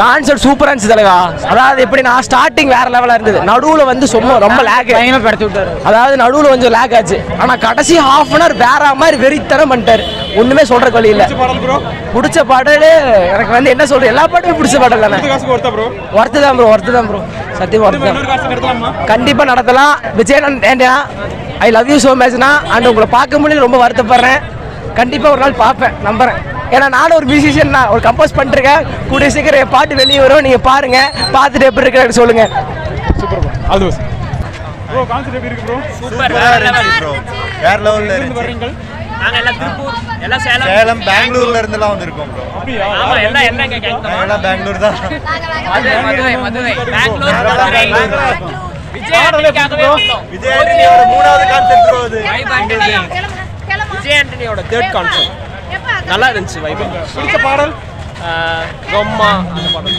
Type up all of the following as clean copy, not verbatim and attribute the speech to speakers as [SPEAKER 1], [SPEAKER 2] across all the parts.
[SPEAKER 1] Concept சூப்பரா இருந்துச்சு தலைவா. அதாவது எப்படின்னா ஸ்டார்டிங் வேற லெவலா இருந்தது, நடுவுல வந்து சும்மா ரொம்ப லேக் படுத்தி விட்டாரு. அதாவது நடுவுல கொஞ்சம் லேக் ஆச்சு, ஆனா கடைசி ஹாஃப் அன் ஹவர் வேற மாதிரி வெறித்தனம் பண்ணிட்டாரு. ஒண்ணுமே சொல்ற வழி இல்ல. பிடிச்ச பாடல் எனக்கு வந்து என்ன சொல்ற, எல்லா பாட்டுமே பிடிச்ச பாடல் தானே. ஒர்த்து தான் ப்ரோ சத்தியமா ஒர்த்து. கண்டிப்பா நடத்தலாம். Vijay I love you so மச்னா. அண்ட் உங்களை பார்க்க முடியல, ரொம்ப வருத்தப்படுறேன். கண்டிப்பா ஒரு நாள் பார்ப்பேன் நம்புறேன். ஏன்னா நானும் ஒரு மியூசிஷியன் தான், ஒரு கம்போஸ் பண்ணிருக்கேன். கூடிய சீக்கிரம் என் பாட்டு வெளியே வரும், நீங்க பாருங்க, பார்த்துட்டு எப்படி இருக்குன்னு சொல்லுங்க.
[SPEAKER 2] Super all the best bro. Concept எப்படி இருக்கு ப்ரோ?
[SPEAKER 3] சூப்பர் வேற லெவல்ல இருக்கு.
[SPEAKER 4] நாங்க எல்லாம் திருப்பூர், எல்லாம்
[SPEAKER 3] சேலம் பெங்களூர்ல இருந்துலாம் வந்திருக்கோம் ப்ரோ.
[SPEAKER 4] அப்படியே ஆமா எல்லாம் என்ன கேங்க
[SPEAKER 3] எல்லாம் பெங்களூர் தான்.
[SPEAKER 4] மதுரை பெங்களூர் விஜய்
[SPEAKER 3] விஜயோட மூணாவது கான்செப்ட் ப்ரோ. இது
[SPEAKER 4] விஜய் ஆண்டனியோட தேர்ட் கான்செப்ட் நல்லா இருந்துச்சு. வைப்.
[SPEAKER 2] பிடிச்ச பாடல்
[SPEAKER 4] ரொம்மா அந்த பாடல்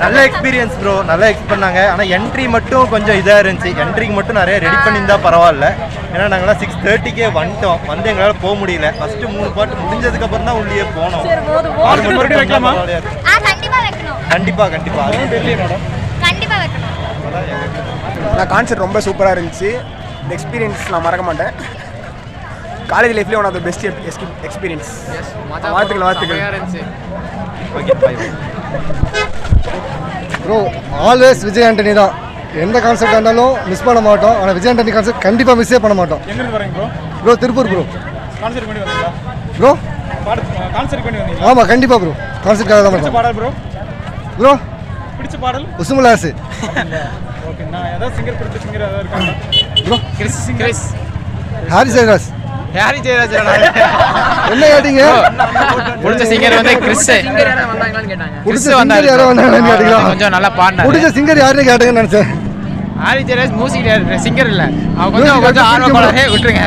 [SPEAKER 3] நல்ல எக்ஸ்பீரியன்ஸ் ப்ரோ. நல்லா எக்ஸ்பெக்ட் பண்ணாங்க. ஆனால் என்ட்ரி மட்டும் கொஞ்சம் இதாக இருந்துச்சு. என்ட்ரிக்கு மட்டும் நிறைய ரெடி பண்ணியிருந்தா பரவாயில்ல. ஏன்னா நாங்களாம் 6:30க்கே வந்துட்டோம். வந்து எங்களால் போக முடியல. ஃபஸ்ட்டு 3 பாட்டு முடிஞ்சதுக்கப்புறம் தான் உள்ளே போனோம். கண்டிப்பாக
[SPEAKER 5] நான் கான்செப்ட் ரொம்ப சூப்பராக இருந்துச்சு. இந்த எக்ஸ்பீரியன்ஸ் நான் மறக்க மாட்டேன். காலேஜ் லைஃப்லேயே one of the best experience. வாழ்த்துக்கள்.
[SPEAKER 6] ப்ரோ ஆல்வேஸ் விஜய் ஆண்டனி தான். எந்த கான்செப்ட் இருந்தாலும் மிஸ் பண்ண மாட்டோம். ஆனால் விஜய் ஆண்டனி கான்செப்ட் கண்டிப்பாக மிஸ்ஸே பண்ண மாட்டோம். Bro Tiruppur bro. ப்ரோ ஆமாம் கண்டிப்பாக ப்ரோ. கான்செப்டாக தான் ப்ரோ. ப்ரோ
[SPEAKER 2] பிடிச்ச பாடல்
[SPEAKER 6] உசுமுலாசு.
[SPEAKER 2] ஓகே, நான் ஏதாவது சிங்கர் பிடிச்ச சிங்கர் ஏதாவது இருக்காங்க
[SPEAKER 6] ப்ரோ?
[SPEAKER 4] கிறிஸ்
[SPEAKER 6] ஹாரி ஜெயராஜ்.
[SPEAKER 4] ஹாரி ஜெயராஜ்
[SPEAKER 6] என்ன கேட்டீங்க?
[SPEAKER 4] பிடிச்ச சிங்கர் வந்து கிறிஸ். சிங்கர் யாரா வந்தாங்களான்னு கேட்டாங்க.
[SPEAKER 6] பிடிச்ச சிங்கர் யாரா வந்தாங்களான்னு கேட்டீங்களா?
[SPEAKER 4] கொஞ்சம் நல்லா பாடுனாரு.
[SPEAKER 6] பிடிச்ச சிங்கர் யாருன்னு கேட்டீங்கன்னு நினைச்சேன்.
[SPEAKER 4] ஹாரி ஜெயராஜ் மியூசிக் சிங்கர் இல்ல, அவங்க கொஞ்சம் ஆர்வம் விட்டுருங்க.